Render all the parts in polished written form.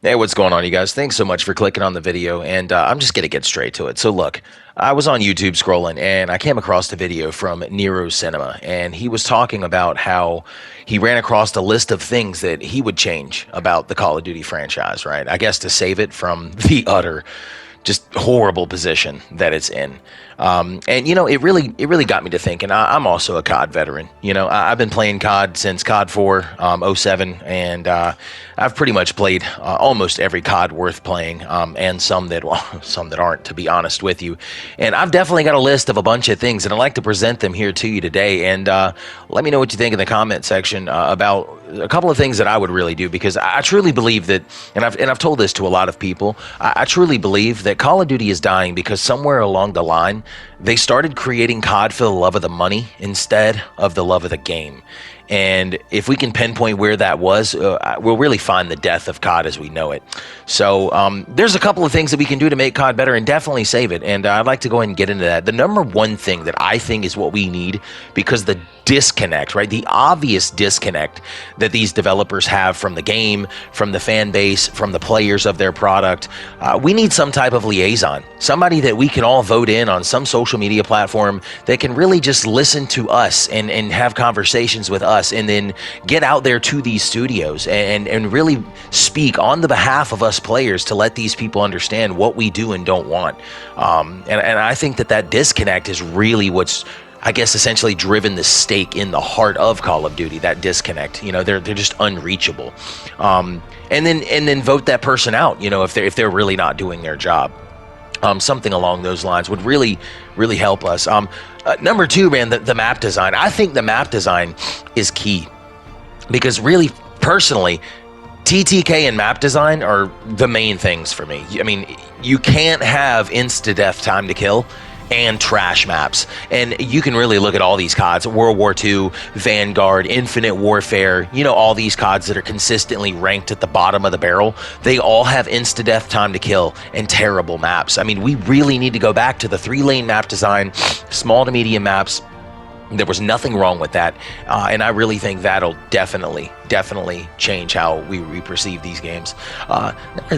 Hey, what's going on, you guys? Thanks so much for clicking on the video, and I'm just gonna get straight to it. So, look, I was on YouTube scrolling, and I came across a video from Nero Cinema, and he was talking about how he ran across a list of things that he would change about the Call of Duty franchise, right? I guess to save it from the utter just horrible position that it's in. And it really got me to thinking. I'm also a COD veteran. I've been playing COD since COD 4, '07, and I've pretty much played almost every COD worth playing, and some that some that aren't, to be honest with you. And I've definitely got a list of a bunch of things, and I'd like to present them here to you today. And let me know what you think in the comment section about a couple of things that I would really do, because I truly believe that, and I've told this to a lot of people. I truly believe that Call of Duty is dying because somewhere along the line they started creating COD for the love of the money instead of the love of the game. And if we can pinpoint where that was, we'll really find the death of COD as we know it. So there's a couple of things that we can do to make COD better and definitely save it. And I'd like to go ahead and get into that. The number one thing that I think is what we need, because the disconnect, right? The obvious disconnect that these developers have from the game, from the fan base, from the players of their product. We need some type of liaison, somebody that we can all vote in on some social media platform that can really just listen to us and have conversations with us, and then get out there to these studios and really speak on the behalf of us players to let these people understand what we do and don't want. And I think that disconnect is really what's, I guess, essentially driven the stake in the heart of Call of Duty. That disconnect, they're just unreachable. And then vote that person out, if they're really not doing their job. Something along those lines would really help us. Number two, man, the map design. I think the map design is key, because really, personally, TTK and map design are the main things for me. I mean, you can't have insta-death time to kill and trash maps. And you can really look at all these CODs, World War II, Vanguard, Infinite Warfare, all these CODs that are consistently ranked at the bottom of the barrel. They all have insta-death time to kill and terrible maps. I mean, we really need to go back to the 3-lane map design, small to medium maps. There was nothing wrong with that, and I really think that'll definitely change how we perceive these games.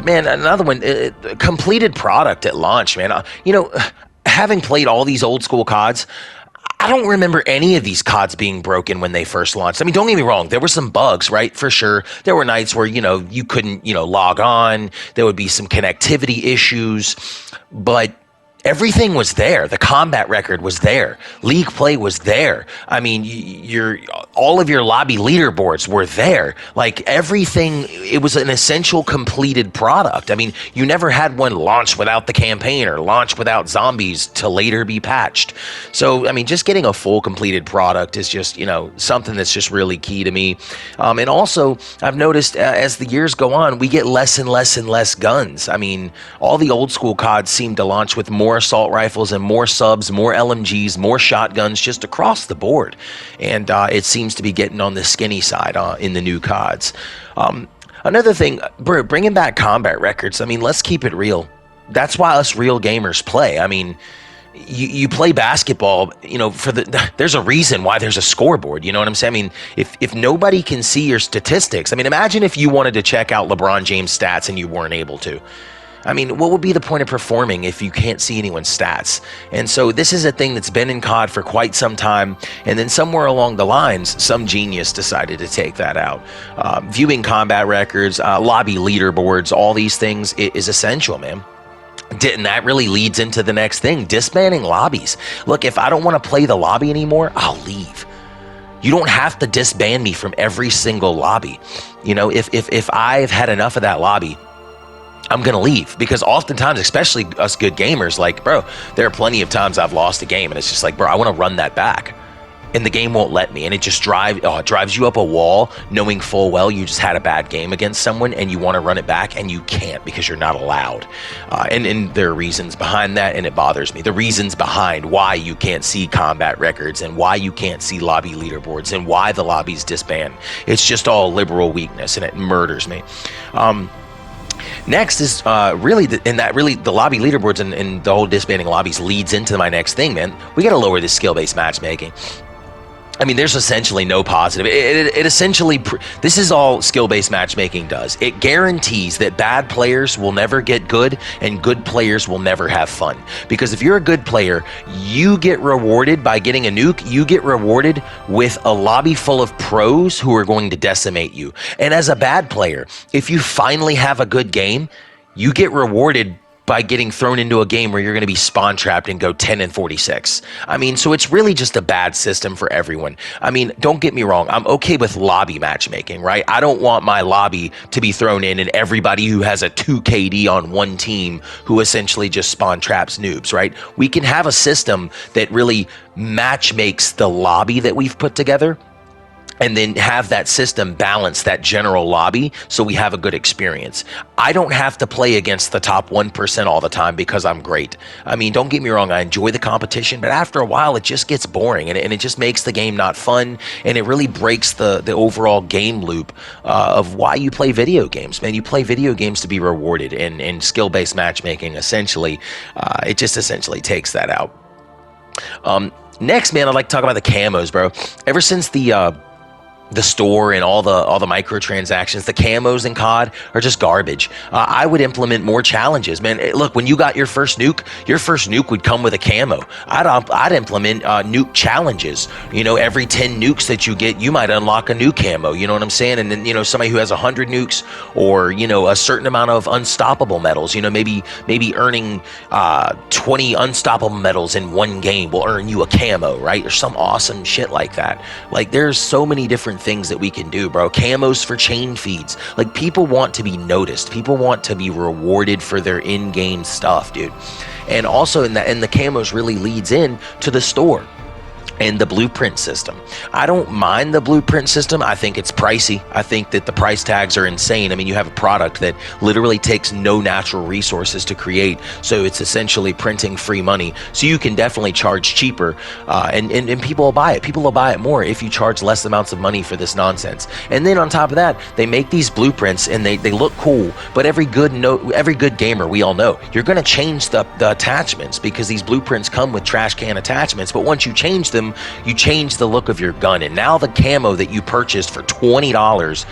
Man, another one, completed product at launch, man. Having played all these old school CODs, I don't remember any of these CODs being broken when they first launched. I mean, don't get me wrong, there were some bugs, right? For sure. There were nights where, you couldn't, log on. There would be some connectivity issues, but everything was there. The combat record was there. League play was there. I mean, all of your lobby leaderboards were there. Like, everything, it was an essential completed product. I mean, you never had one launch without the campaign or launch without zombies to later be patched. So, I mean, just getting a full completed product is just, something that's just really key to me. And also, I've noticed as the years go on, we get less and less and less guns. I mean, all the old school CODs seem to launch with more assault rifles and more subs, more LMGs, more shotguns, just across the board. And it seems to be getting on the skinny side in the new CODs. Another thing, bringing back combat records. I mean, let's keep it real. That's why us real gamers play. I mean, you play basketball, there's a reason why there's a scoreboard. You know what I'm saying? I mean, if nobody can see your statistics, I mean, imagine if you wanted to check out LeBron James stats and you weren't able to. I mean, what would be the point of performing if you can't see anyone's stats? And so this is a thing that's been in COD for quite some time. And then somewhere along the lines, some genius decided to take that out. Viewing combat records, lobby leaderboards, all these things is essential, man. And that really leads into the next thing, disbanding lobbies. Look, if I don't want to play the lobby anymore, I'll leave. You don't have to disband me from every single lobby. If I've had enough of that lobby, I'm going to leave. Because oftentimes, especially us good gamers, like, bro, there are plenty of times I've lost a game and it's just like, bro, I want to run that back. And the game won't let me. And it just drives you up a wall, knowing full well you just had a bad game against someone and you want to run it back and you can't because you're not allowed. And there are reasons behind that, and it bothers me. The reasons behind why you can't see combat records and why you can't see lobby leaderboards and why the lobbies disband. It's just all liberal weakness, and it murders me. Next is really the lobby leaderboards and the whole disbanding lobbies leads into my next thing, man. We got to lower this skill-based matchmaking. I mean, there's essentially no positive. It essentially, this is all skill-based matchmaking does. It guarantees that bad players will never get good and good players will never have fun. Because if you're a good player, you get rewarded by getting a nuke. You get rewarded with a lobby full of pros who are going to decimate you. And as a bad player, if you finally have a good game, you get rewarded by getting thrown into a game where you're going to be spawn trapped and go 10-46. I mean, so it's really just a bad system for everyone. I mean, don't get me wrong. I'm okay with lobby matchmaking, right? I don't want my lobby to be thrown in and everybody who has a 2 KD on one team who essentially just spawn traps noobs, right? We can have a system that really matchmakes the lobby that we've put together, and then have that system balance that general lobby so we have a good experience. I don't have to play against the top 1% all the time because I'm great. I mean, don't get me wrong, I enjoy the competition, but after a while it just gets boring and it just makes the game not fun, and it really breaks the overall game loop of why you play video games. Man, you play video games to be rewarded, and skill-based matchmaking essentially, it just essentially takes that out. Next, man, I'd like to talk about the camos, bro. Ever since the store and all the microtransactions, the camos in COD are just garbage. I would implement more challenges, man. Look, when you got your first nuke would come with a camo. I'd implement nuke challenges. You know, every 10 nukes that you get, you might unlock a new camo. You know what I'm saying? And then, you know, somebody who has 100 nukes, or, you know, a certain amount of unstoppable medals, you know, maybe earning 20 unstoppable medals in one game will earn you a camo, right? Or some awesome shit like that. Like, there's so many different things that we can do, bro. Camos for chain feeds. Like, people want to be noticed. People want to be rewarded for their in-game stuff, dude. And also the camos really leads in to the store and the blueprint system. I don't mind the blueprint system. I think it's pricey. I think that the price tags are insane. I mean, you have a product that literally takes no natural resources to create, so it's essentially printing free money. So you can definitely charge cheaper, and people will buy it. People will buy it more if you charge less amounts of money for this nonsense. And then on top of that, they make these blueprints and they look cool, but every good gamer, we all know, you're going to change the attachments, because these blueprints come with trash can attachments. But once you change them, you change the look of your gun, and now the camo that you purchased for $20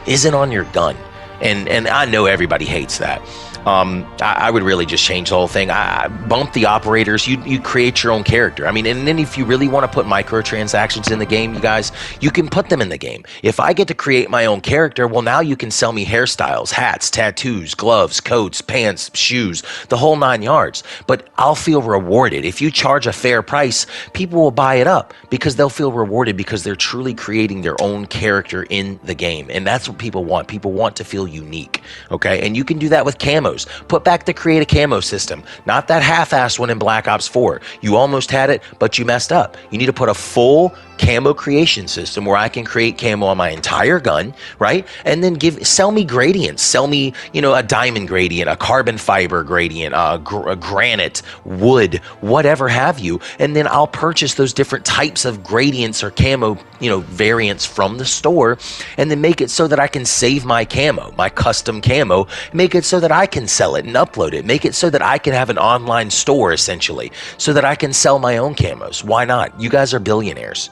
isn't on your gun, and I know everybody hates that. I would really just change the whole thing. I bump the operators. You create your own character. I mean, and then if you really want to put microtransactions in the game, you guys, you can put them in the game. If I get to create my own character, well, now you can sell me hairstyles, hats, tattoos, gloves, coats, pants, shoes, the whole 9 yards. But I'll feel rewarded. If you charge a fair price, people will buy it up because they'll feel rewarded, because they're truly creating their own character in the game. And that's what people want. People want to feel unique. Okay. And you can do that with camos. Put back the create a camo system, not that half-assed one in Black Ops 4. You almost had it, but you messed up. You need to put a full camo creation system where I can create camo on my entire gun, right? And then sell me gradients. Sell me, you know, a diamond gradient, a carbon fiber gradient, a granite, wood, whatever have you. And then I'll purchase those different types of gradients or camo, you know, variants from the store, and then make it so that I can save my camo, my custom camo, make it so that I can sell it and upload it, make it so that I can have an online store, essentially, so that I can sell my own camos. Why not? You guys are billionaires.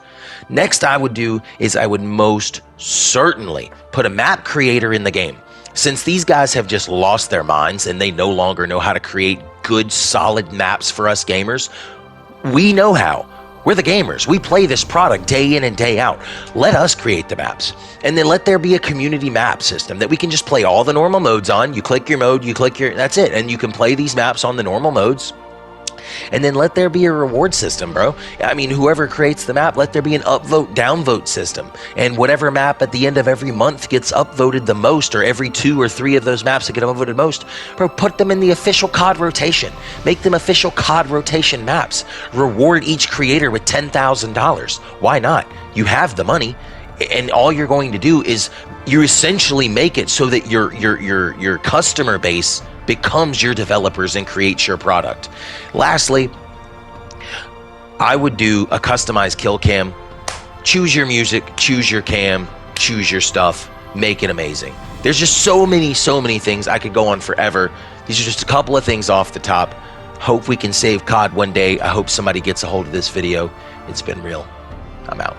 Next I would do is I would most certainly put a map creator in the game. Since these guys have just lost their minds and they no longer know how to create good, solid maps for us gamers, we know how. We're the gamers. We play this product day in and day out. Let us create the maps. And then let there be a community map system that we can just play all the normal modes on. You click your mode, that's it. And you can play these maps on the normal modes. And then let there be a reward system, bro. I mean, whoever creates the map, let there be an upvote, downvote system. And whatever map at the end of every month gets upvoted the most, or every 2 or 3 of those maps that get upvoted most, bro, put them in the official COD rotation. Make them official COD rotation maps. Reward each creator with $10,000. Why not? You have the money. And all you're going to do is you essentially make it so that your customer base becomes your developers and creates your product. Lastly, I would do a customized kill cam. Choose your music, choose your cam, choose your stuff, make it amazing. There's just so many things. I could go on forever. These are just a couple of things off the top. Hope we can save COD one day. I hope somebody gets a hold of this video. It's been real. I'm out.